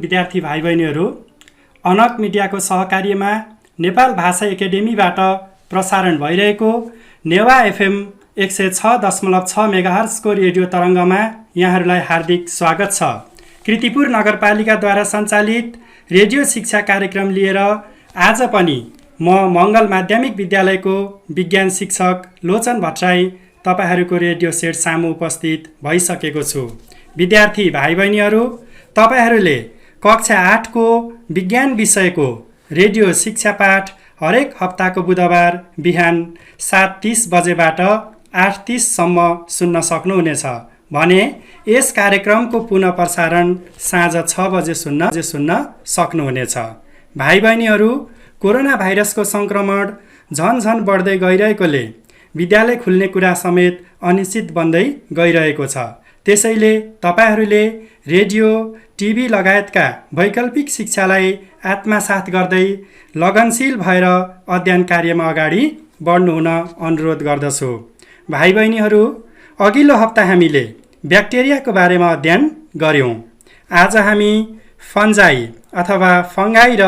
विद्यार्थी भाइ बहिनीहरू, अनक मिडियाको सहकार्यमा नेपाल भाषा एकाडेमीबाट प्रसारण भइरहेको नेवा एफएम 106.6 मेगाहर्जको रेडियो तरङ्गमा यहाँहरूलाई हार्दिक स्वागत छ। कृतिपुर नगरपालिकाद्वारा सञ्चालित रेडियो शिक्षा कार्यक्रम लिएर आज पनि म मङ्गल माध्यमिक विद्यालयको विज्ञान शिक्षक लोचन भट्टराई तपाईहरूको रेडियो सेट सामु उपस्थित भइसकेको छु। विद्यार्थी भाइ बहिनीहरू, तपाईहरूले कक्षा 8 को विज्ञान विषयको रेडियो शिक्षा पाठ हरेक हप्ताको बुधबार बिहान 7:30 बजेबाट 8:30 सम्म सुन्न सक्नुहुनेछ भने यस कार्यक्रमको पुनः प्रसारण साँझ 6 बजे सुन्न सक्नुहुनेछ। भाइ बहिनीहरू, कोरोना भाइरसको संक्रमण झन बढ्दै गइरहेकोले विद्यालय खुल्ने कुरा समेत अनिश्चित बन्दै गइरहेको छ। त्यसैले तपाईहरूले रेडियो, टिभी लगायतका वैकल्पिक शिक्षालाई आत्मसात गर्दै लगनशील भएर अध्ययन कार्यमा अगाडि बढ्नुहुन अनुरोध गर्दछु। भाइ बहिनीहरू, अघिल्लो हप्ता हामीले ब्याक्टेरियाको बारेमा अध्ययन गर्यौं। आज हामी फन्जाई अथवा फङ्गाई र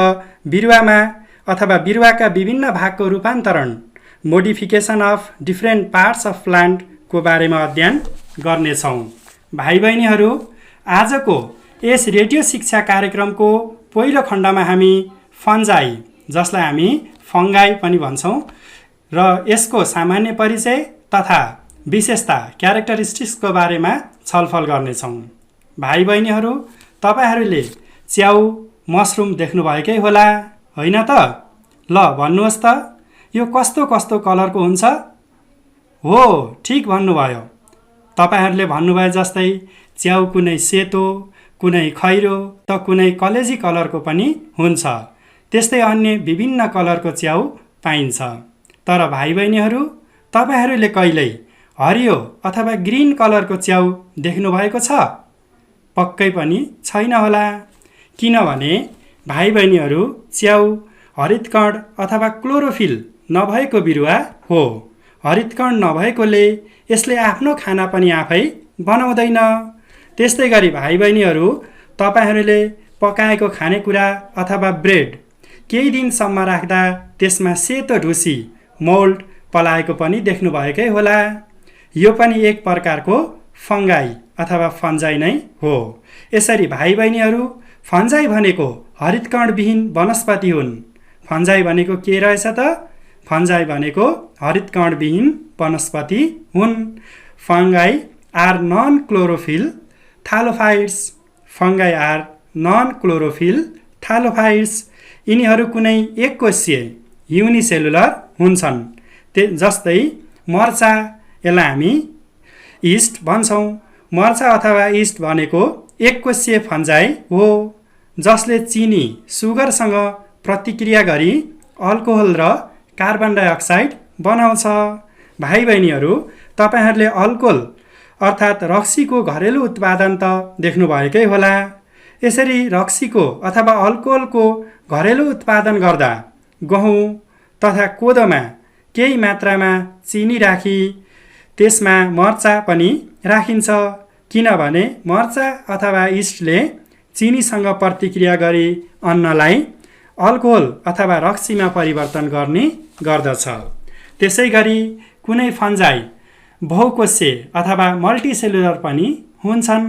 बिरुवामा अथवा बिरुवाका विभिन्न भागको रूपान्तरण, modification of different parts of plant को बारेमा अध्ययन गर्नेछौँ। भाइ बहिनीहरू, आजको यस रेडियो शिक्षा कार्यक्रमको पहिलो खण्डमा हामी फन्जाई, जसलाई हामी फङ्गाई पनि भन्छौँ, र यसको सामान्य परिचय तथा विशेषता, क्यारेक्टरिस्टिक्सको बारेमा छलफल गर्नेछौँ। भाइ बहिनीहरू, तपाईहरूले च्याउ, मसरुम देख्नुभएकै होला, होइन त? ल भन्नुहोस् त, यो कस्तो कस्तो कलरको हुन्छ? हो, ठिक भन्नुभयो। तपाईहरूले भन्नुभयो जस्तै च्याउ कुनै सेतो, कुनै खैरो त कुनै कलेजी कलरको पनि हुन्छ। त्यस्तै अन्य विभिन्न कलरको च्याउ पाइन्छ। तर भाइ बहिनीहरू, तपाईहरूले कहिल्यै हरियो अथवा ग्रीन कलरको च्याउ देख्नुभएको छ? पक्कै पनि छैन होला। किनभने भाइ बहिनीहरू, च्याउ हरितकण अथवा क्लोरोफिल नभएको बिरुवा हो। हरितकण नभएकोले यसले आफ्नो खाना पनि आफै बनाउँदैन। त्यस्तै गरी भाइ बहिनीहरू, तपाईहरूले पकाएको खानेकुरा अथवा ब्रेड केही दिनसम्म राख्दा त्यसमा सेतो ढुसी, मोल्ड पलाएको पनि देख्नुभएकै होला। यो पनि एक प्रकारको फङ्गाई अथवा फन्जाई नै हो। यसरी भाइ बहिनीहरू, फन्जाई भनेको हरितकणविहीन वनस्पति हुन्। फन्जाई भनेको के रहेछ त? फन्जाई भनेको हरितकणविहीन वनस्पति हुन्। Fungi are non chlorophyll thallophytes. Fungi are non chlorophyll thallophytes. यिनीहरू कुनै एककोषीय युनिसेलुलर हुन्छन्। जस्तै मर्चा, यसलाई हामी इस्ट भन्छौँ। मर्चा अथवा इस्ट भनेको एककोषीय फन्जाई हो, जसले चिनी, सुगरसँग प्रतिक्रिया गरी अल्कोहल र कार्बन डाइअक्साइड बनाउँछ। भाइ बहिनीहरू, तपाईहरूले अल्कोहल अर्थात् रक्सीको घरेलु उत्पादन त देख्नुभएकै होला। यसरी रक्सीको अथवा अल्कोहलको घरेलु उत्पादन गर्दा गहुँ तथा कोदोमा केही मात्रामा चिनी राखी त्यसमा मर्चा पनि राखिन्छ। किनभने मर्चा अथवा इस्टले चिनीसँग प्रतिक्रिया गरी अन्नलाई अल्कोहल अथवा रक्सीमा परिवर्तन गर्ने गर्दछ। त्यसै गरी कुनै फन्जाई बहुकोषीय अथवा मल्टिसेलुलर पनि हुन्छन्।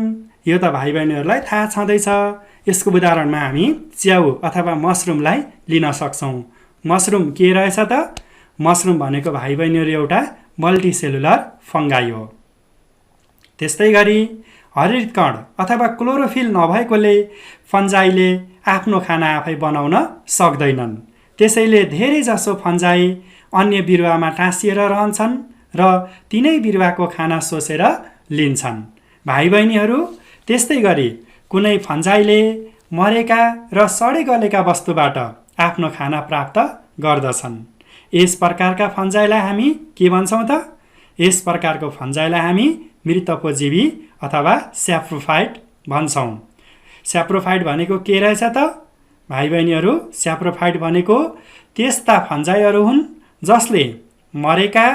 यो त भाइ बहिनीहरूलाई थाहा छँदैछ। यसको उदाहरणमा हामी च्याउ अथवा मसरुमलाई लिन सक्छौँ। मसरुम के रहेछ त? मसरुम भनेको भाइ बहिनीहरू एउटा मल्टिसेलुलर फङ्गाई हो। त्यस्तै गरी हरितकण अथवा क्लोरोफिल नभएकोले फन्जाईले आफ्नो खाना आफै बनाउन सक्दैनन्। त्यसैले धेरैजसो फन्जाई अन्य बिरुवामा टाँसिएर रहन्छन् र तिनै बिरुवाको खाना सोसेर लिन्छन्। भाइ बहिनीहरू, त्यस्तै गरी कुनै फन्जाईले मरेका र सडे गलेका वस्तुबाट आफ्नो खाना प्राप्त गर्दछन्। यस प्रकारका फन्जाईलाई हामी के भन्छौँ त? यस प्रकारको फन्जाईलाई हामी मृतोपजीवी अथवा स्याप्रोफाइट भन्छौँ। स्याप्रोफाइट भनेको के रहेछ त? भाइ बहिनीहरू, स्याप्रोफाइट भनेको त्यस्ता फन्जाईहरू हुन् जसले मरेका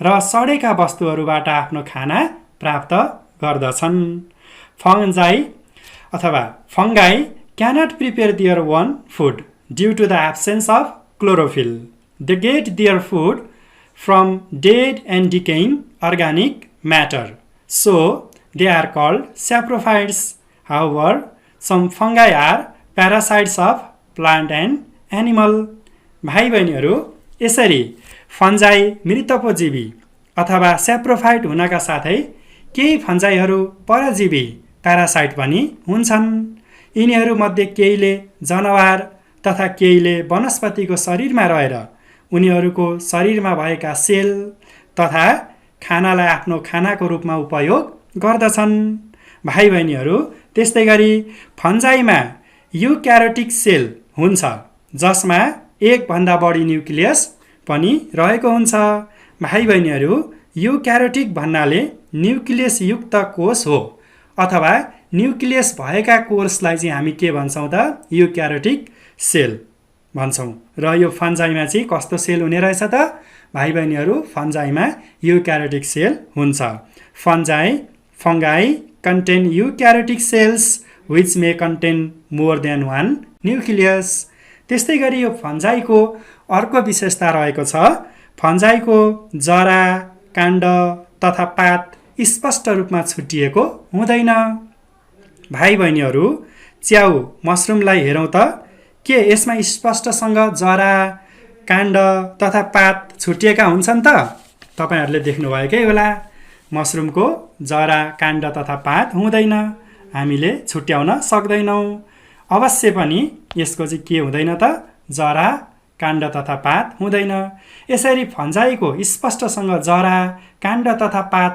र सडेका वस्तुहरूबाट आफ्नो खाना प्राप्त गर्दछन्। फन्जाई अथवा फङ्गाई cannot prepare their own food due to the absence of chlorophyll. They get their food from dead and decaying organic matter. So, they are called saprophytes. However, some fungi are parasites of plant and animal. भाइ बहिनीहरू, यसरी फन्जाई मृतपोजीवी अथवा स्याप्रोफाइट हुनका साथै केही फन्जाइहरू परजीवी parasite पनि हुन्छन्। यिनीहरूमध्ये केहीले जनावर तथा केहीले वनस्पतिको शरीरमा रहेर उनीहरूको शरीरमा भएका सेल तथा खानालाई आफ्नो खानाको रूपमा उपयोग गर्दछन्। भाइ बहिनीहरू, त्यस्तै गरी फन्जाइमा युक्यारियोटिक सेल हुन्छ जसमा एकभन्दा बढी न्युक्लियस पनि रहेको हुन्छ। भाइ बहिनीहरू, युक्यारियोटिक भन्नाले न्युक्लियस युक्त कोष हो अथवा न्युक्लियस भएका कोषलाई चाहिँ हामी के भन्छौँ त? युक्यारियोटिक सेल भन्छौँ। र यो फन्जाइमा चाहिँ कस्तो सेल हुने रहेछ त? भाइ बहिनीहरू, फन्जाइमा युक्यारियोटिक सेल हुन्छ। Fungi contain eukaryotic cells which may contain more than one nucleus. त्यस्तै गरी यो फन्जाइको अर्को विशेषता रहेको छ। फन्जाइको जरा, काण्ड तथा पात स्पष्ट रूपमा छुट्टिएको हुँदैन। भाइ बहिनीहरू, च्याउ मसरुमलाई हेरौँ त, के यसमा स्पष्टसँग जरा, काण्ड तथा पात छुट्टिएका हुन्छन् त? तपाईहरूले देख्नुभएकै होला। मसरुमको जरा, काण्ड तथा पात हुँदैन, हामीले छुट्याउन सक्दैनौँ। अवश्य पनि यसको चाहिँ के हुँदैन त? जरा, काण्ड तथा पात हुँदैन। यसरी फन्जाइको स्पष्टसँग जरा, काण्ड तथा पात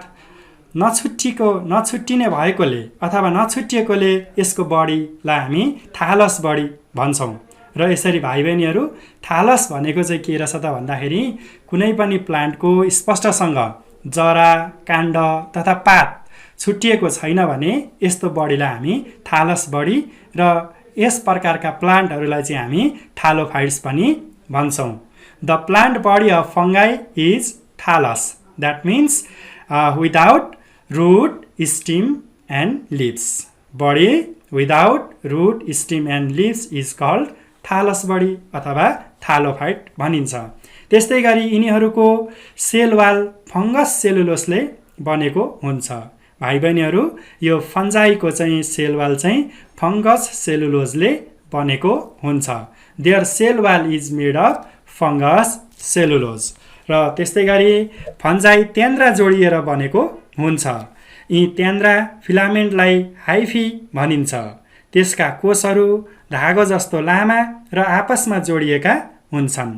नछुट्टिने भएकोले अथवा नछुट्टिएकोले यसको बडीलाई हामी थालस बडी भन्छौँ। र यसरी भाइ बहिनीहरू, थालस भनेको चाहिँ के रहेछ त भन्दाखेरि कुनै पनि प्लान्टको स्पष्टसँग जरा, काण्ड तथा पात छुट्टिएको छैन भने यस्तो बडीलाई हामी थालस बडी र यस प्रकारका प्लान्टहरूलाई चाहिँ हामी थालोफाइट्स पनि भन्छौँ। The plant body of fungi is thallus, that means without root, stem and leaves. Body without root, stem and leaves is called thallus body अथवा थालोफाइट भनिन्छ। त्यस्तै गरी यिनीहरूको सेल वाल फङ्गस सेलुलोसले बनेको हुन्छ। भाइ बहिनीहरू, यो फन्जाइको चाहिँ सेल वाल चाहिँ फङ्गस सेलुलोजले बनेको हुन्छ। Their cell wall is made of fungus cellulose. र त्यस्तै गरी फन्जाइ त्यान्द्रा जोडिएर बनेको हुन्छ। यी त्यान्द्रा फिलामेन्टलाई हाइफी भनिन्छ। त्यसका कोषहरू धागो जस्तो लामा र आपसमा जोडिएका हुन्छन्।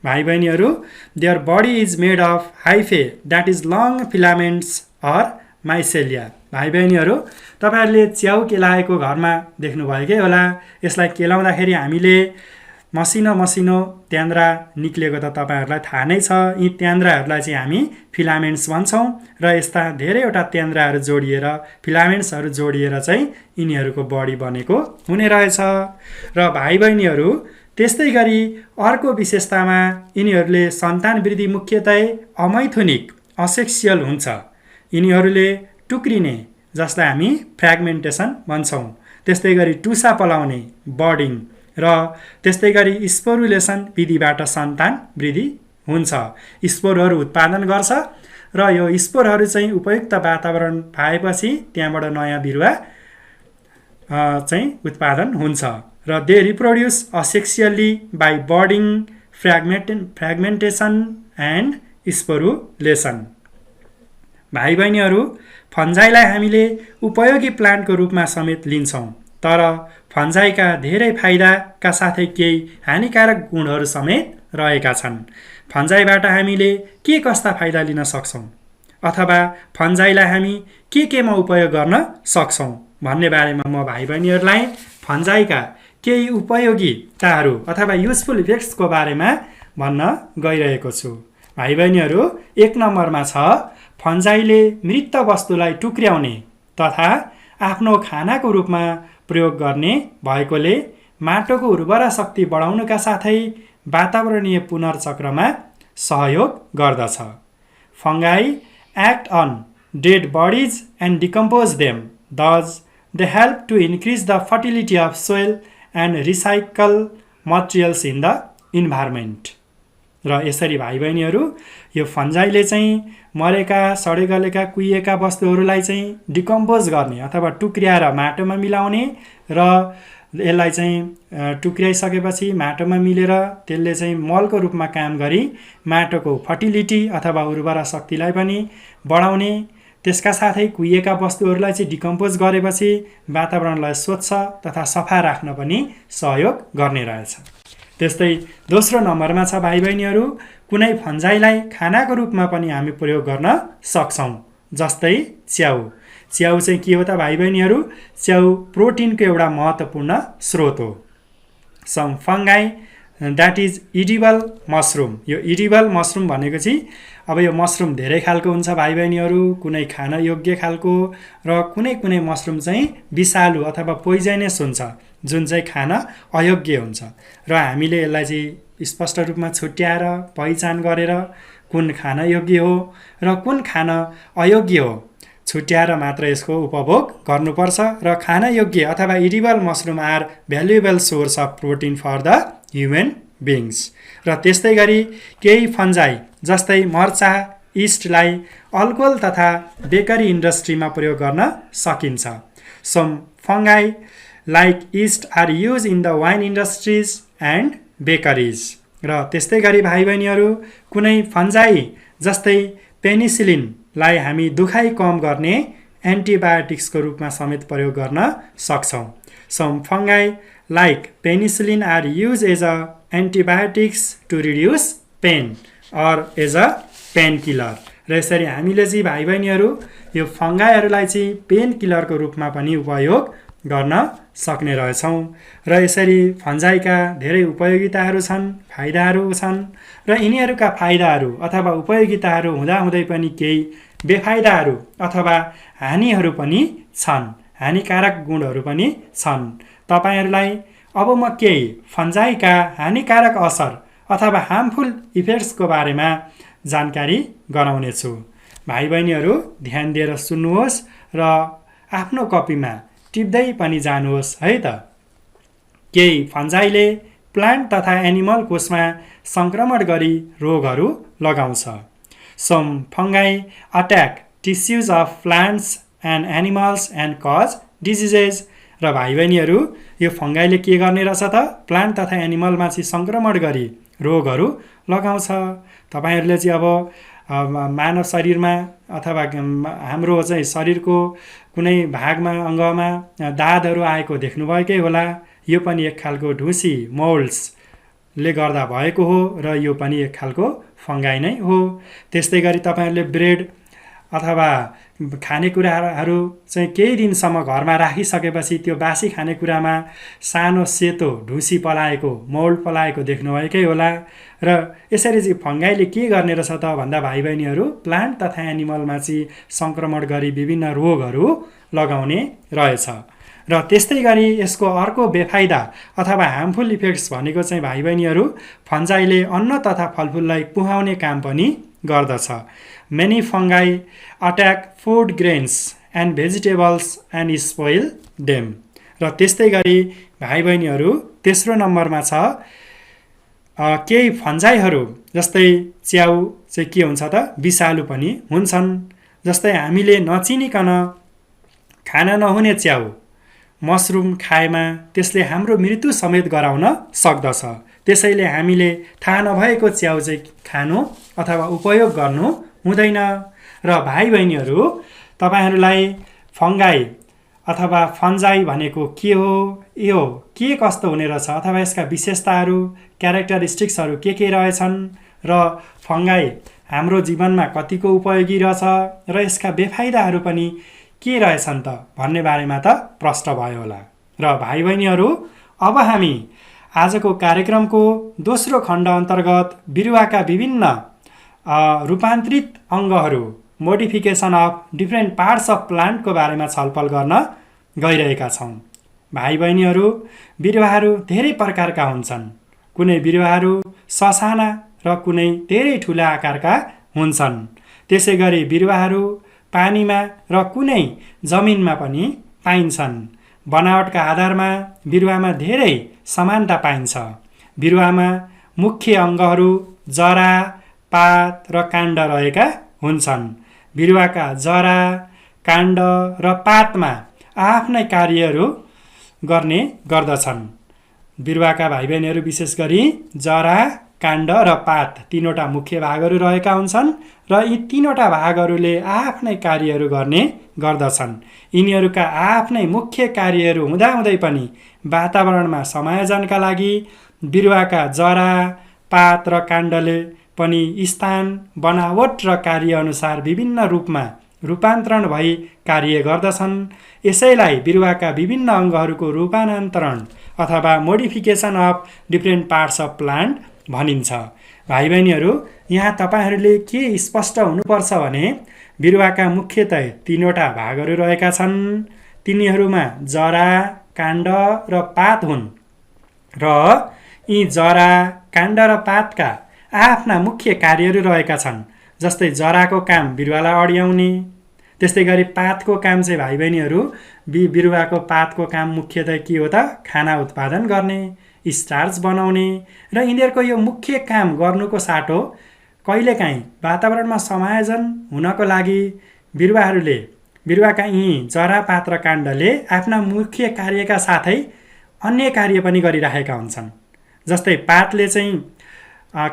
भाइ बहिनीहरू, there body is made of hyphae, that is long filaments or mycelia. भाइ बहिनीहरू, तपाईँहरूले च्याउ केलाएको घरमा देख्नुभएकै होला। यसलाई केलाउँदाखेरि हामीले मसिनो त्यान्द्रा निक्लिएको त तपाईँहरूलाई थाहा नै छ। यी त्यान्द्राहरूलाई चाहिँ हामी फिलामेन्ट्स भन्छौँ र यस्ता धेरैवटा त्यान्द्राहरू जोडिएर, फिलामेन्ट्सहरू जोडिएर चाहिँ यिनीहरूको बडी बनेको हुने रहेछ। र भाइ बहिनीहरू, त्यस्तै गरी अर्को विशेषतामा यिनीहरूले सन्तान वृद्धि मुख्यतया अमैथुनिक, असेक्सियल हुन्छ। यिनीहरूले टुक्रिने, जसलाई हामी फ्र्यागमेन्टेसन भन्छौँ। त्यस्तै गरी टुसा पलाउने, बर्डिङ, र त्यस्तै गरी स्पोरुलेसन विधिबाट सन्तान वृद्धि हुन्छ। स्पोरहरू उत्पादन गर्छ र यो स्पोरहरू चाहिँ उपयुक्त वातावरण पाएपछि त्यहाँबाट नयाँ बिरुवा चाहिँ उत्पादन हुन्छ। र दे रिप्रोड्युस असेक्सियली बाई बर्डिङ, फ्र्यागमेन्टेसन एन्ड स्पोरुलेसन। भाइ बहिनीहरू, फन्जाइलाई हामीले उपयोगी प्लान्टको रूपमा समेत लिन्छौँ, तर फन्जाइका धेरै फाइदाका साथै केही हानिकारक गुणहरू समेत रहेका छन्। फन्जाइबाट हामीले के कस्ता फाइदा लिन सक्छौँ अथवा फन्जाइलाई हामी केमा उपयोग गर्न सक्छौँ भन्ने बारेमा म भाइ बहिनीहरूलाई फन्जाइका केही उपयोगिताहरू अथवा युजफुल इफेक्ट्सको बारेमा भन्न गइरहेको छु। भाइ बहिनीहरू, 1 नम्बरमा छ, फन्जाइले मृत वस्तुलाई टुक्र्याउने तथा आफ्नो खानाको रूपमा प्रयोग गर्ने भएकोले माटोको उर्वरा शक्ति बढाउनका साथै वातावरणीय पुनर्चक्रमा सहयोग गर्दछ। Fungi act on dead bodies and decompose them, thus They help to increase the fertility of soil and recycle materials in the environment. र यसरी भाइ बहिनीहरू यो फन्जाइले चाहिँ मरेका सडेगलेका कुहिएका वस्तुहरूलाई चाहिँ डिकम्पोज गर्ने अथवा टुक्र्याएर माटोमा मिलाउने र यसलाई चाहिँ टुक्र्याइसकेपछि माटोमा मिलेर त्यसले चाहिँ मलको रूपमा काम गरी माटोको फर्टिलिटी अथवा उर्वरा शक्तिलाई पनि बढाउने, त्यसका साथै कुहिएका वस्तुहरूलाई चाहिँ डिकम्पोज गरेपछि वातावरणलाई स्वच्छ तथा सफा राख्न पनि सहयोग गर्ने रहेछ। त्यस्तै दोस्रो नम्बरमा छ भाइ बहिनीहरू, कुनै फन्जाइलाई खानाको रूपमा पनि हामी प्रयोग गर्न सक्छौँ। जस्तै च्याउ। च्याउ चाहिँ के हो त भाइ बहिनीहरू? च्याउ प्रोटिनको एउटा महत्त्वपूर्ण स्रोत हो। Some fungi that is edible mushroom. यो इडिबल मसरुम भनेको चाहिँ अब यो मसरुम धेरै खालको हुन्छ भाइ बहिनीहरू, कुनै खान योग्य खालको र कुनै मसरुम चाहिँ विषालु अथवा पोइजनस हुन्छ, जुन चाहिँ खान अयोग्य हुन्छ। र हामीले यसलाई चाहिँ स्पष्ट रूपमा छुट्याएर पहिचान गरेर कुन खान योग्य हो र कुन खान अयोग्य हो छुट्याएर मात्र यसको उपभोग गर्नुपर्छ। र खान योग्य अथवा edible mushroom are valuable source of protein for the human beings. र त्यस्तै गरी केही फन्जाई जस्तै मर्चा, इस्टलाई अल्कोहल तथा बेकरी इन्डस्ट्रीमा प्रयोग गर्न सकिन्छ। Some fungi like yeast are use in the wine industries and bakeries. र त्यस्तै गरी भाइ बहिनीहरू कुनै फन्जाई जस्तै पेनिसिलिनलाई हामी दुखाइ कम गर्ने एन्टिबायोटिक्सको रूपमा समेत प्रयोग गर्न सक्छौँ। Some fungi like penicillin are use as a antibiotics to reduce pain or as a pain killer. र यसरी हामीले चाहिँ भाइ बहिनीहरू यो फङ्गाईहरूलाई चाहिँ पेन किलरको रूपमा पनि उपयोग गर्न सक्ने रहेछौँ। र यसरी फन्जाइका धेरै उपयोगिताहरू छन्, फाइदाहरू छन्। र यिनीहरूका फाइदाहरू अथवा उपयोगिताहरू हुँदाहुँदै पनि केही बेफाइदाहरू अथवा हानिहरू पनि छन्, हानिकारक गुणहरू पनि छन्। तपाईँहरूलाई अब म केही फन्जाइका हानिकारक असर अथवा हार्मफुल इफेक्ट्सको बारेमा जानकारी गराउनेछु। भाइ बहिनीहरू ध्यान दिएर सुन्नुहोस् र आफ्नो कपीमा टिप्दै पनि जानुहोस् है त। केही फन्जाइले प्लान्ट तथा एनिमल कोषमा सङ्क्रमण गरी रोगहरू लगाउँछ। Some fungi attack tissues of plants and animals and cause diseases. र भाइ बहिनीहरू यो फङ्गाईले के गर्ने रहेछ त? प्लान्ट तथा एनिमलमा चाहिँ सङ्क्रमण गरी रोगहरू लगाउँछ। तपाईँहरूले चाहिँ अब मानव शरीरमा अथवा हाम्रो चाहिँ शरीरको कुनै भागमा अङ्गमा दागहरू आएको देख्नुभएकै होला। यो पनि एक खालको ढुसी मोल्ड्सले गर्दा भएको हो र यो पनि एक खालको फङ्गाई नै हो। त्यस्तै गरी तपाईँहरूले ब्रेड अथवा खानेकुराहरू चाहिँ केही दिनसम्म घरमा राखिसकेपछि त्यो बासी खानेकुरामा सानो सेतो ढुसी पलाएको मोल्ड पलाएको देख्नुभएकै होला। र यसरी चाहिँ फङ्गाईले के गर्ने रहेछ त भन्दा भाइ बहिनीहरू प्लान्ट तथा एनिमलमा चाहिँ सङ्क्रमण गरी विभिन्न रोगहरू लगाउने रहेछ। र त्यस्तै गरी यसको अर्को बेफाइदा अथवा हार्मफुल इफेक्ट्स भनेको चाहिँ भाइ बहिनीहरू फन्जाईले अन्न तथा फलफुललाई कुहाउने काम पनि गर्दछ। Many fungi attack food grains and vegetables and spoil them. र त्यस्तै गरी भाइ बहिनीहरू तेस्रो नम्बरमा छ केही फन्जाइहरू जस्तै च्याउ चाहिँ के हुन्छ त? विषालु पनि हुन्छन्। जस्तै हामीले नचिनिकन खान नहुने च्याउ मसरुम खाएमा त्यसले हाम्रो मृत्यु समेत गराउन सक्दछ। त्यसैले हामीले थाहा नभएको च्याउ चाहिँ खानु अथवा उपयोग गर्नु हुँदैन। र भाइ बहिनीहरू तपाईँहरूलाई फङ्गाई अथवा फन्जाई भनेको के हो, यो के कस्तो हुने रहेछ अथवा यसका विशेषताहरू क्यारेक्टरिस्टिक्सहरू के रहेछन् र फङ्गाई हाम्रो जीवनमा कतिको उपयोगी रहेछ र यसका बेफाइदाहरू पनि के रहेछन् त भन्ने बारेमा त प्रष्ट भयो होला। र भाइ बहिनीहरू अब हामी आजको कार्यक्रमको दोस्रो खण्ड अन्तर्गत बिरुवाका विभिन्न रूपान्तरित अङ्गहरू modification of different parts of प्लान्टको बारेमा छलफल गर्न गइरहेका छौँ। भाइ बहिनीहरू बिरुवाहरू धेरै प्रकारका हुन्छन्। कुनै बिरुवाहरू ससाना र कुनै धेरै ठुला आकारका हुन्छन्। त्यसै गरी बिरुवाहरू पानीमा र कुनै जमिनमा पनि पाइन्छन्। बनावटका आधारमा बिरुवामा धेरै समानता पाइन्छ। बिरुवामा मुख्य अङ्गहरू जरा, पात र काण्ड रहेका हुन्छन्। बिरुवाका जरा, काण्ड र पातमा आफ्नै कार्यहरू गर्ने गर्दछन्। बिरुवाका भाइ बहिनीहरू विशेष गरी जरा, काण्ड र पात तीनवटा मुख्य भागहरू रहेका हुन्छन् र यी तीनवटा भागहरूले आफ्नै कार्यहरू गर्ने गर्दछन्। यिनीहरूका आफ्नै मुख्य कार्यहरू हुँदाहुँदै पनि वातावरणमा समायोजनका लागि बिरुवाका जरा, पात र काण्डले पनि स्थान, बनावट र कार्यअनुसार विभिन्न रूपमा रूपान्तरण भई कार्य गर्दछन्। यसैलाई बिरुवाका विभिन्न अङ्गहरूको रूपान्तरण अथवा modification of different parts of plant भनिन्छ। भाइ बहिनीहरू, यहाँ तपाईँहरूले के स्पष्ट हुनुपर्छ भने बिरुवाका मुख्यतः तीनवटा भागहरू रहेका छन्। तिनीहरूमा जरा, काण्ड र पात हुन् र यी जरा, काण्ड र पातका आफ्ना मुख्य कार्यहरू रहेका छन्। जस्तै जराको काम बिरुवालाई अड्याउने, त्यस्तै गरी पातको काम चाहिँ भाइ बहिनीहरू बिरुवाको पातको काम मुख्यतः के हो त खाना उत्पादन गर्ने, स्टार्च बनाउने र यिनीहरूको यो मुख्य काम गर्नुको साटो कहिलेकाहीँ वातावरणमा समायोजन हुनको लागि बिरुवाका यी जरा, पात र काण्डले आफ्ना मुख्य कार्यका साथै अन्य कार्य पनि गरिरहेका हुन्छन्। जस्तै पातले चाहिँ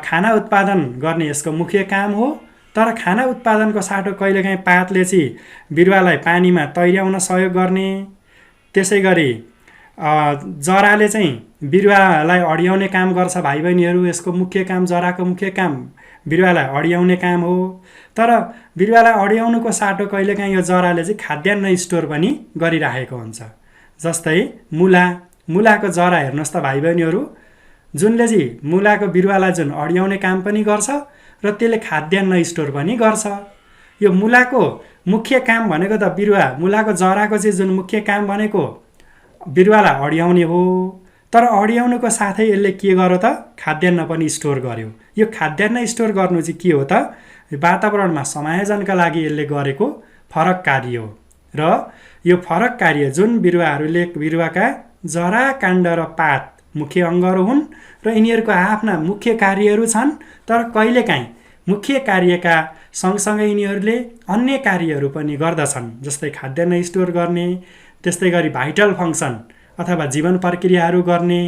खाना उत्पादन गर्ने यसको मुख्य काम हो, तर खाना उत्पादनको साटो कहिलेकाहीँ पातले चाहिँ बिरुवालाई पानीमा तैराउन सहयोग गर्ने, त्यसै गरी जराले चाहिँ बिरुवालाई अड्याउने काम गर्छ। भाइ बहिनीहरू, यसको मुख्य काम, जराको मुख्य काम बिरुवालाई अड्याउने काम हो। तर बिरुवालाई अड्याउनुको साटो कहिलेकाहीँ यो जराले चाहिँ खाद्यान्न स्टोर पनि गरिरहेको हुन्छ। जस्तै मुलाको जरा हेर्नुहोस् त भाइ बहिनीहरू, जुनले चाहिँ मुलाको बिरुवालाई जुन अड्याउने काम पनि गर्छ र त्यसले खाद्यान्न स्टोर पनि गर्छ। यो मुलाको मुख्य काम भनेको त मुलाको जराको चाहिँ जुन मुख्य काम भनेको बिरुवालाई अड्याउने हो, तर अड्याउनुको साथै यसले के गर्यो त खाद्यान्न पनि स्टोर गर्यो। यो खाद्यान्न स्टोर गर्नु चाहिँ के हो त वातावरणमा समायोजनका लागि यसले गरेको फरक कार्य हो। र यो फरक कार्य जुन बिरुवाका जरा, काण्ड र पात मुख्य अङ्गहरू हुन् र यिनीहरूको आफ्ना मुख्य कार्यहरू छन्, तर कहिलेकाहीँ मुख्य कार्यका सँगसँगै यिनीहरूले अन्य कार्यहरू पनि गर्दछन्। जस्तै खाद्यान्न स्टोर गर्ने, त्यस्तै गरी भाइटल फङ्सन अथवा जीवन प्रक्रियाहरू गर्ने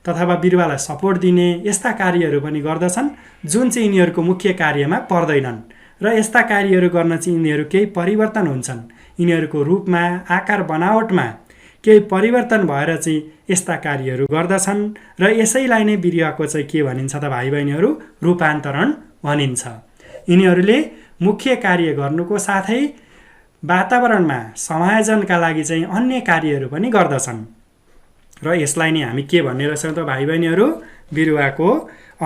तथा बिरुवालाई सपोर्ट दिने यस्ता कार्यहरू पनि गर्दछन्, जुन चाहिँ यिनीहरूको मुख्य कार्यमा पर्दैनन्। र यस्ता कार्यहरू गर्न चाहिँ यिनीहरू केही परिवर्तन हुन्छन्। यिनीहरूको रूपमा, आकार, बनावटमा केही परिवर्तन भएर चाहिँ यस्ता कार्यहरू गर्दछन् र यसैलाई नै बिरुवाको चाहिँ के भनिन्छ त भाइ बहिनीहरू रूपान्तरण भनिन्छ। यिनीहरूले मुख्य कार्य गर्नुको साथै वातावरणमा समायोजनका लागि चाहिँ अन्य कार्यहरू पनि गर्दछन् र यसलाई नै हामी के भन्ने रहेछौँ त भाइ बहिनीहरू बिरुवाको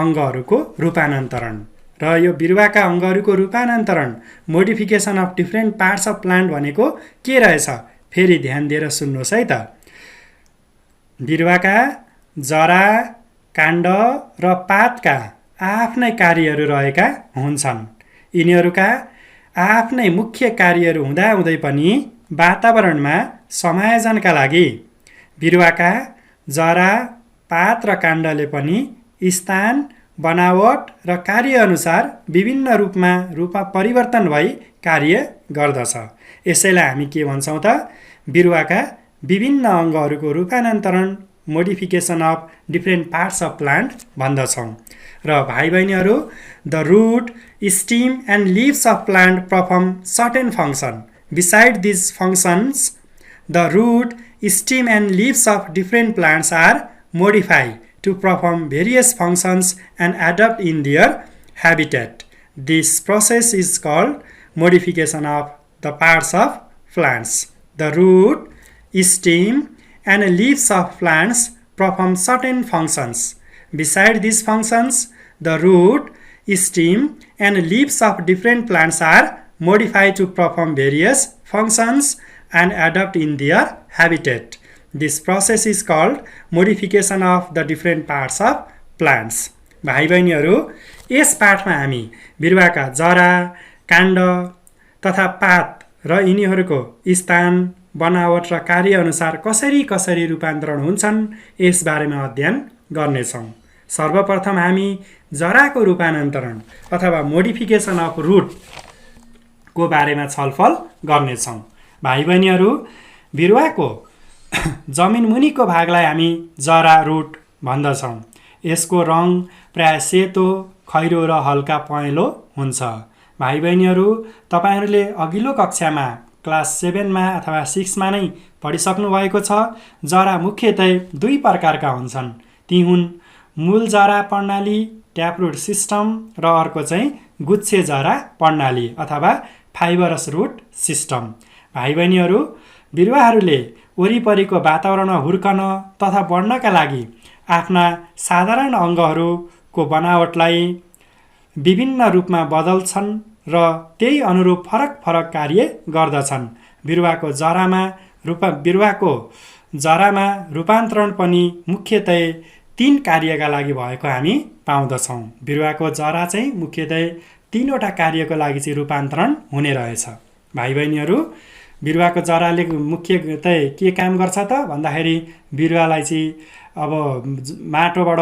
अङ्गहरूको रूपान्तरण। र यो बिरुवाका अङ्गहरूको रूपान्तरण modification of different parts of plant भनेको के रहेछ फेरि ध्यान दिएर सुन्नुहोस् है त। बिरुवाका जरा, काण्ड र पातका आफ्नै कार्यहरू रहेका हुन्छन्। यिनीहरूका आफ्नै मुख्य कार्यहरू हुँदाहुँदै पनि वातावरणमा समायोजनका लागि बिरुवाका जरा, पात र काण्डले पनि स्थान, बनावट र कार्यअनुसार विभिन्न रूपमा परिवर्तन भई कार्य गर्दछ। यसैलाई हामी के भन्छौँ त बिरुवाका विभिन्न अङ्गहरूको रूपान्तरण modification of different parts of plant भन्दछौँ। र भाइ बहिनीहरू, the root, stem and leaves of plant perform certain function. Beside these functions, the root, stem and leaves of different plants are modified to perform various functions and adapt in their habitat. This process is called modification of the parts of plants. The root, stem, and leaves of plants perform certain functions. Beside these functions, the root, stem, and leaves of different plants are modified to perform various functions and adapt in their habitat. This process is called modification of the different parts of plants. भाइ बहिनीहरू, यस पाठमा हामी बिरुवाका जरा, काण्ड तथा पात र यिनीहरूको स्थान, बनावट र कार्यअनुसार कसरी रूपान्तरण हुन्छन् यसबारेमा अध्ययन गर्नेछौँ। सर्वप्रथम हामी जराको रूपान्तरण अथवा मोडिफिकेसन अफ रुटको बारेमा छलफल गर्नेछौँ। भाइ बहिनीहरू, बिरुवाको जमिन मुनिको भागलाई हामी जरा रुट भन्दछौँ। यसको रङ प्राय सेतो, खैरो र हल्का पहेँलो हुन्छ। भाइ बहिनीहरू, तपाईहरूले अघिल्लो कक्षामा क्लास 7मा अथवा 6मा नै पढिसक्नु भएको छ। जरा मुख्यतः दुई प्रकारका हुन्छन्। ती हुन् मूल जरा प्रणाली ट्यापरुट सिस्टम र अर्को चाहिँ गुच्छे जरा प्रणाली अथवा फाइबरस रुट सिस्टम। भाइ बहिनीहरू, बिरुवाहरूले वरिपरिको वातावरणमा हुर्कन तथा बढ्नका लागि आफ्ना साधारण अङ्गहरूको बनावटलाई विभिन्न रूपमा बदल्छन् र त्यही अनुरूप फरक कार्य गर्दछन्। बिरुवाको जरामा रूपान्तरण पनि मुख्यतः 3 कार्यका लागि भएको हामी पाउँदछौँ। बिरुवाको जरा चाहिँ मुख्यतः 3वटा कार्यको लागि चाहिँ रूपान्तरण हुने रहेछ। भाइ बहिनीहरू, बिरुवाको जराले मुख्यतः के काम गर्छ त भन्दाखेरि बिरुवालाई चाहिँ अब माटोबाट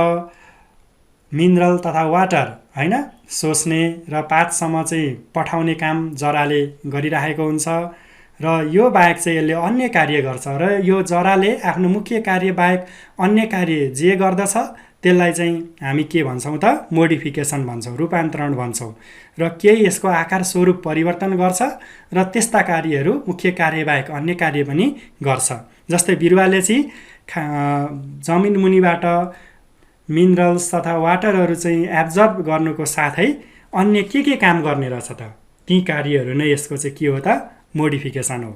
मिनरल तथा वाटर सोच्ने र पातसम्म चाहिँ पठाउने काम जराले गरिरहेको हुन्छ र यो बाहेक चाहिँ यसले अन्य कार्य गर्छ र यो जराले आफ्नो मुख्य कार्य बाहेक अन्य कार्य जे गर्दछ त्यसलाई चाहिँ हामी के भन्छौँ त मोडिफिकेसन भन्छौँ, रूपान्तरण भन्छौँ र केही यसको आकार स्वरूप परिवर्तन गर्छ र त्यस्ता कार्यहरू मुख्य कार्य बाहेक अन्य कार्य पनि गर्छ। जस्तै बिरुवाले चाहिँ जमिन मुनिबाट मिनरल्स तथा वाटरहरू चाहिँ एब्जर्ब गर्नुको साथै अन्य के काम गर्ने रहेछ त, ती कार्यहरू नै यसको चाहिँ के हो त मोडिफिकेसन हो।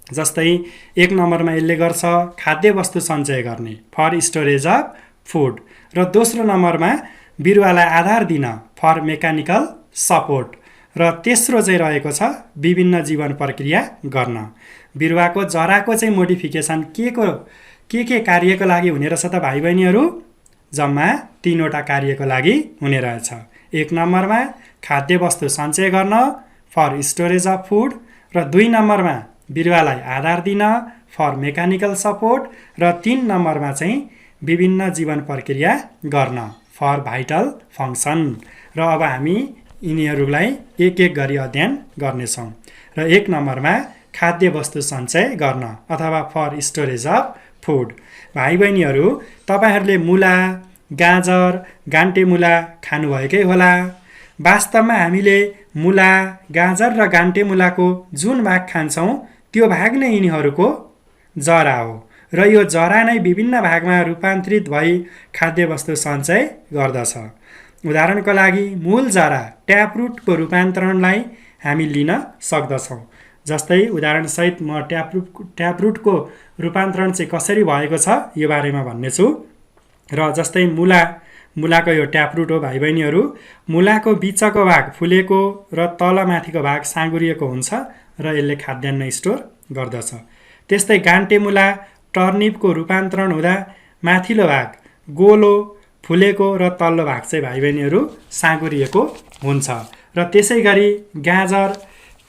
जस्तै 1 नम्बरमा यसले गर्छ खाद्य वस्तु सञ्चय गर्ने फर स्टोरेज अफ फुड र दोस्रो नम्बरमा बिरुवालाई आधार दिन फर मेकानिकल सपोर्ट र तेस्रो चाहिँ रहेको छ विभिन्न जीवन प्रक्रिया गर्न। बिरुवाको जराको चाहिँ मोडिफिकेसन के कार्यको लागि हुने रहेछ त भाइ बहिनीहरू? जम्मा 3वटा कार्यको लागि हुने रहेछ। 1 नम्बरमा खाद्य वस्तु सञ्चय गर्न फर स्टोरेज अफ फुड र 2 नम्बरमा बिरुवालाई आधार दिन फर मेकानिकल सपोर्ट र 3 नम्बरमा चाहिँ विभिन्न जीवन प्रक्रिया गर्न फर भाइटल फङ्सन। र अब हामी यिनीहरूलाई एक गरी अध्ययन गर्नेछौँ। र 1 नम्बरमा खाद्य वस्तु सञ्चय गर्न अथवा फर स्टोरेज अफ फुड। भाइ बहिनीहरू, तपाईहरूले मुला, गाजर, गान्टे मुला खानुभएकै होला। वास्तवमा हामीले मुला, गाजर र गान्टे मुलाको जुन भाग खान्छौँ त्यो भाग नै यिनीहरूको जरा हो र यो जरा नै विभिन्न भागमा रूपान्तरित भई खाद्यवस्तु सञ्चय गर्दछ। उदाहरणको लागि मूल जरा ट्यापरुटको रूपान्तरणलाई हामी लिन सक्दछौँ। जस्तै उदाहरणसहित म ट्यापरुटको रूपान्तरण चाहिँ कसरी भएको छ यो बारेमा भन्नेछु। र जस्तै मुलाको यो ट्यापरुट हो भाइ बहिनीहरू। मुलाको बिचको भाग फुलेको र तलमाथिको भाग साँगुरिएको हुन्छ र यसले खाद्यान्न स्टोर गर्दछ। त्यस्तै गान्टे मुला टर्निपको रूपान्तरण हुँदा माथिल्लो भाग गोलो फुलेको र तल्लो भाग चाहिँ भाइ बहिनीहरू साँगुरिएको हुन्छ। र त्यसै गरी गाजर,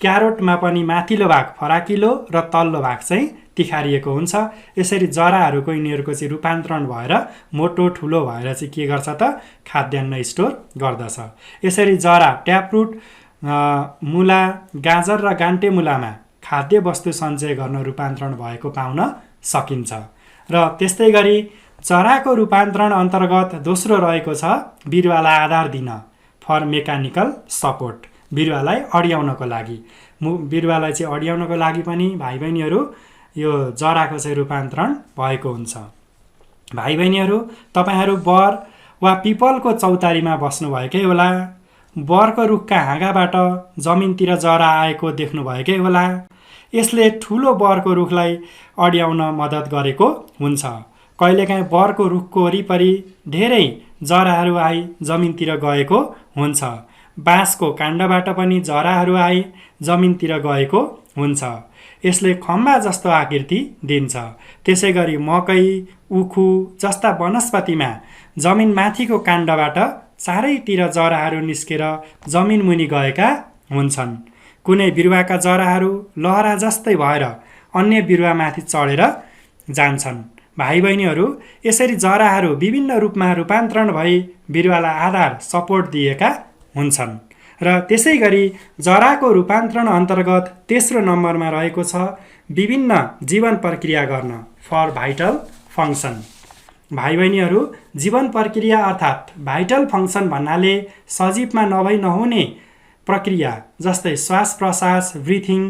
क्यारोटमा पनि माथिल्लो भाग फराकिलो र तल्लो भाग चाहिँ तिखारिएको हुन्छ। यसरी जराहरूको यिनीहरूको चाहिँ रूपान्तरण भएर मोटो ठुलो भएर चाहिँ के गर्छ त खाद्यान्न स्टोर गर्दछ। यसरी जरा ट्यापरुट, मुला, गाजर र गान्टे मुलामा खाद्य वस्तु सञ्चय गर्न रूपान्तरण भएको पाउन सकिन्छ। र त्यस्तै गरी जराको रूपान्तरण अन्तर्गत दोस्रो रहेको छ बिरुवालाई आधार दिन फर मेकानिकल सपोर्ट। बिरुवालाई अड्याउनको लागि, बिरुवालाई चाहिँ अड्याउनको लागि पनि भाइ बहिनीहरू यो जराको चाहिँ रूपान्तरण भएको हुन्छ। भाइ बहिनीहरू, तपाईहरू बर वा पिपलको चौतारीमा बस्नुभएकै होला। बरको रुखका हाँगाबाट जमिनतिर जरा आएको देख्नुभएकै होला। यसले ठुलो बरको रुखलाई अड्याउन मद्दत गरेको हुन्छ। कहिलेकाहीँ बरको रुखको वरिपरि धेरै जराहरू आई जमिनतिर गएको हुन्छ। बाँसको काण्डबाट पनि जराहरू आई जमिनतिर गएको हुन्छ। यसले खम्बा जस्तो आकृति दिन्छ। त्यसै गरी मकै, उखु जस्ता वनस्पतिमा जमिन माथिको काण्डबाट चारैतिर जराहरू निस्केर जमिन मुनि गएका हुन्छन्। कुनै बिरुवाका जराहरू लहरा जस्तै भएर अन्य बिरुवामाथि चढेर जान्छन्। भाइ बहिनीहरू, यसरी जराहरू विभिन्न रूपमा रूपान्तरण भई बिरुवालाई आधार सपोर्ट दिएका हुन्छन्। र त्यसै गरी जराको रूपान्तरण अन्तर्गत तेस्रो नम्बरमा रहेको छ विभिन्न जीवन प्रक्रिया गर्न, फर भाइटल फङ्सन। भाइ बहिनीहरू, जीवन प्रक्रिया अर्थात् भाइटल फङ्सन भन्नाले सजीवमा नभई नहुने प्रक्रिया जस्तै श्वास प्रश्वास, ब्रिथिङ,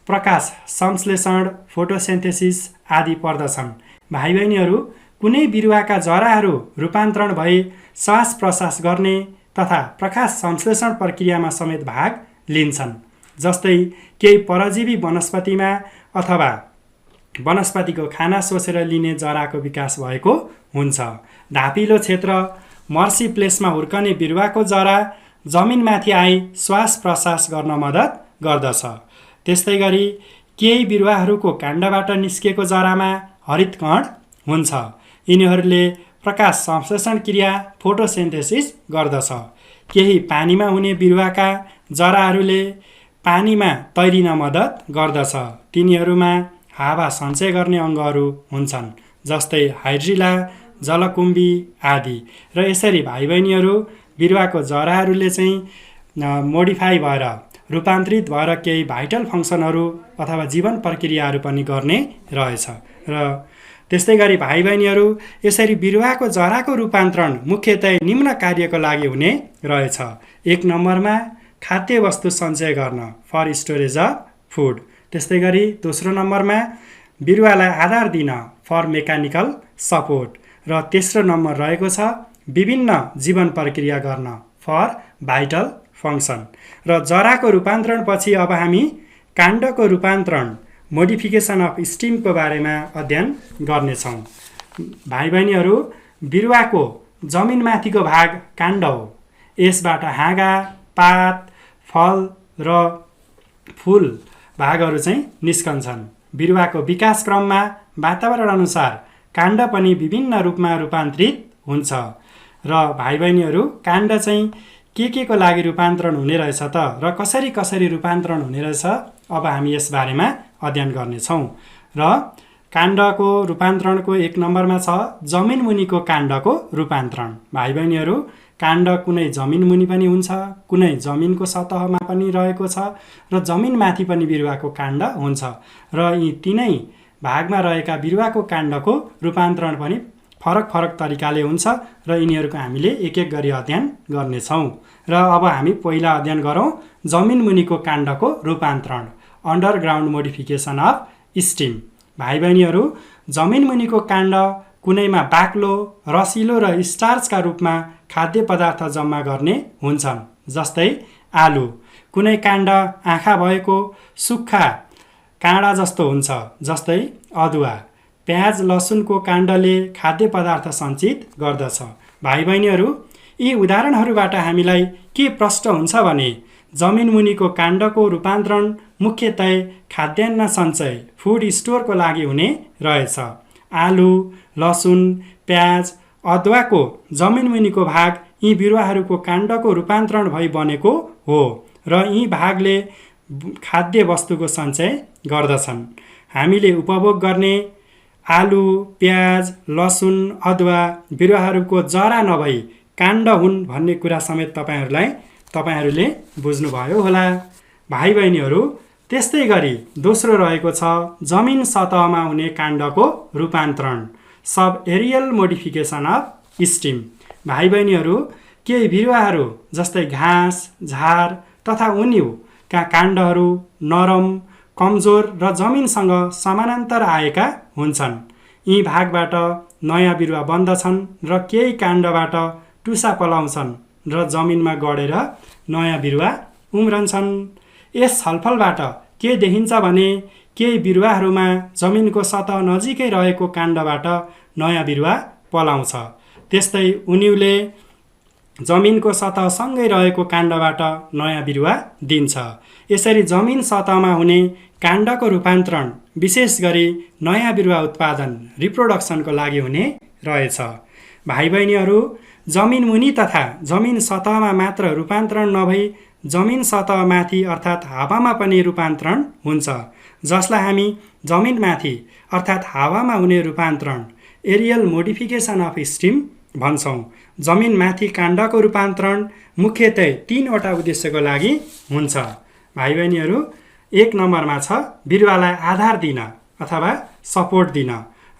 प्रकाश संश्लेषण, फोटोसिन्थेसिस आदि पर्दछन्। भाइ बहिनीहरू, कुनै बिरुवाका जराहरू रूपान्तरण भई श्वास प्रश्वास गर्ने तथा प्रकाश संश्लेषण प्रक्रियामा समेत भाग लिन्छन्। जस्तै केही परजीवी वनस्पतिमा अथवा वनस्पतिको खाना सोसेर लिने जराको विकास भएको हुन्छ। धापिलो क्षेत्र मर्सी प्लेसमा हुर्कने बिरुवाको जरा जमिनमाथि आई श्वास प्रश्वास गर्न मद्दत गर्दछ। त्यस्तै गरी केही बिरुवाहरूको काण्डबाट निस्केको जरामा हरितकण हुन्छ। यिनीहरूले प्रकाश संश्लेषण क्रिया फोटोसिन्थेसिस गर्दछ। केही पानीमा हुने बिरुवाका जराहरूले पानीमा तैरिन मद्दत गर्दछ। तिनीहरूमा हावा सञ्चय गर्ने अङ्गहरू हुन्छन्, जस्तै हाइड्रिला, जलकुम्भी आदि। र यसरी भाइ बहिनीहरू, बिरुवाको जराहरूले चाहिँ मोडिफाई भएर रूपान्तरित भएर केही भाइटल फङ्सनहरू अथवा जीवन प्रक्रियाहरू पनि गर्ने रहेछ। र त्यस्तै गरी भाइ बहिनीहरू, यसरी बिरुवाको जराको रूपान्तरण मुख्यतया निम्न कार्यको लागि हुने रहेछ। 1 नम्बरमा खाद्य वस्तु सञ्चय गर्न, फर स्टोरेज अफ फुड। त्यस्तै गरी दोस्रो नम्बरमा बिरुवालाई आधार दिन, फर मेकानिकल सपोर्ट। र तेस्रो नम्बर रहेको छ विभिन्न जीवन प्रक्रिया गर्न, फर भाइटल फङ्सन। र जराको रूपान्तरणपछि अब हामी काण्डको रूपान्तरण, मोडिफिकेसन अफ स्टिमको बारेमा अध्ययन गर्नेछौँ। भाइ बहिनीहरू, बिरुवाको जमिनमाथिको भाग काण्ड हो। यसबाट हाँगा, पात, फल र फुल भागहरू चाहिँ निस्कन्छन्। बिरुवाको विकास क्रममा वातावरण अनुसार काण्ड पनि विभिन्न रूपमा रूपान्तरित हुन्छ। र भाइ बहिनीहरू, काण्ड चाहिँ के को लागि रूपान्तरण हुने रहेछ त र कसरी कसरी रूपान्तरण हुने रहेछ, अब हामी यस बारेमा अध्ययन गर्नेछौँ। र काण्डको रूपान्तरणको 1 नम्बरमा छ जमिन मुनिको काण्डको रूपान्तरण। भाइ बहिनीहरू, काण्ड कुनै जमिन मुनि पनि हुन्छ, कुनै जमिनको सतहमा पनि रहेको छ र जमिनमाथि पनि बिरुवाको काण्ड हुन्छ। र यी तीनै भागमा रहेका बिरुवाको काण्डको रूपान्तरण पनि फरक फरक तरिकाले हुन्छ र यिनीहरूको हामीले एक एक गरी अध्ययन गर्नेछौँ। र अब हामी पहिला अध्ययन गरौँ जमिन मुनिको काण्डको रूपान्तरण, अन्डरग्राउन्ड मोडिफिकेसन अफ स्टिम। भाइ बहिनीहरू, जमिन मुनिको काण्ड कुनैमा बाक्लो, रसिलो र स्टार्चका रूपमा खाद्य पदार्थ जम्मा गर्ने हुन्छन्। जस्तै आलु, कुनै काण्ड आँखा भएको सुक्खा काँडा जस्तो हुन्छ, जस्तै अदुवा। प्याज, लसुनको काण्डले खाद्य पदार्थ सञ्चित गर्दछ। भाइ बहिनीहरू, यी उदाहरणहरूबाट हामीलाई के प्रष्ट हुन्छ भने जमिन मुनिको काण्डको रूपान्तरण मुख्यतया खाद्यान्न सञ्चय, फुड स्टोरको लागि हुने रहेछ। आलु, लसुन, प्याज, अदुवाको जमिन मुनिको भाग यी बिरुवाहरूको काण्डको रूपान्तरण भई बनेको हो र यी भागले खाद्य वस्तुको सञ्चय गर्दछन्। हामीले उपभोग गर्ने आलु, प्याज, लसुन, अदुवा बिरुवाहरूको जरा नभई काण्ड हुन् भन्ने कुरा समेत तपाईहरूले बुझ्नुभयो होला। भाइ बहिनीहरू, त्यस्तै गरी दोस्रो रहेको छ जमिन सतहमा हुने काण्डको रूपान्तरण, sub aerial modification of stem. भाइ बहिनीहरू, केही बिरुवाहरू जस्तै घाँस, झार तथा उन्युका काण्डहरू नरम, कमजोर र जमिनसँग समानान्तर आएका हुन्छन्। यी भागबाट नयाँ बिरुवा बन्दछन् र केही काण्डबाट टुसा पलाउँछन् र जमिनमा गडेर नयाँ बिरुवा उम्रन्छन्। यस छलफलबाट के देखिन्छ भने केही बिरुवाहरूमा जमिनको सतह नजिकै रहेको काण्डबाट नयाँ बिरुवा पलाउँछ। त्यस्तै उन्युले जमिनको सतहसँगै रहेको काण्डबाट नयाँ बिरुवा दिन्छ। यसरी जमिन सतहमा हुने काण्डको रूपान्तरण विशेष गरी नयाँ बिरुवा उत्पादन, रिप्रोडक्सनको लागि हुने रहेछ। भाइ बहिनीहरू, जमिन मुनि तथा जमिन सतहमा मात्र रूपान्तरण नभई जमिन सतहमाथि अर्थात् हावामा पनि रूपान्तरण हुन्छ, जसलाई हामी जमिनमाथि अर्थात् हावामा हुने रूपान्तरण एरियल मोडिफिकेसन अफ स्टिम भन्छौँ। जमिनमाथि काण्डको रूपान्तरण मुख्यतया 3वटा उद्देश्यको लागि हुन्छ। भाइ बहिनीहरू, 1 नम्बरमा छ बिरुवालाई आधार दिन अथवा सपोर्ट दिन,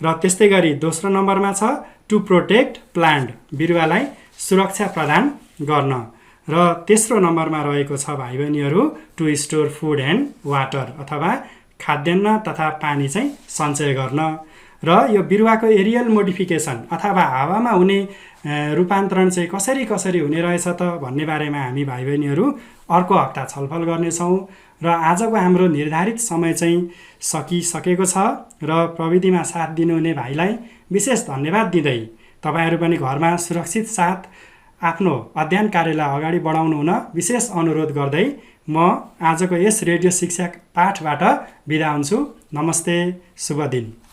र त्यस्तै गरी दोस्रो नम्बरमा छ टु प्रोटेक्ट प्लान्ट, बिरुवालाई सुरक्षा प्रदान गर्न, र तेस्रो नम्बरमा रहेको छ भाइ बहिनीहरू to store food and water, अथवा खाद्यान्न तथा पानी चाहिँ सञ्चय गर्न। र यो बिरुवाको एरियल मोडिफिकेसन अथवा हावामा हुने रूपान्तरण चाहिँ कसरी हुने रहेछ त भन्ने बारेमा हामी भाइ बहिनीहरू अर्को हप्ता छलफल गर्नेछौँ। र आजको हाम्रो निर्धारित समय चाहिँ सकिसकेको छ, र प्रविधिमा साथ दिनुहुने भाइलाई विशेष धन्यवाद दिँदै तपाईँहरू पनि घरमा सुरक्षित साथ आफ्नो अध्ययन कार्यलाई अगाडि बढाउनु हुन विशेष अनुरोध गर्दै म आजको यस रेडियो शिक्षा पाठबाट बिदा हुन्छु। नमस्ते, शुभ दिन।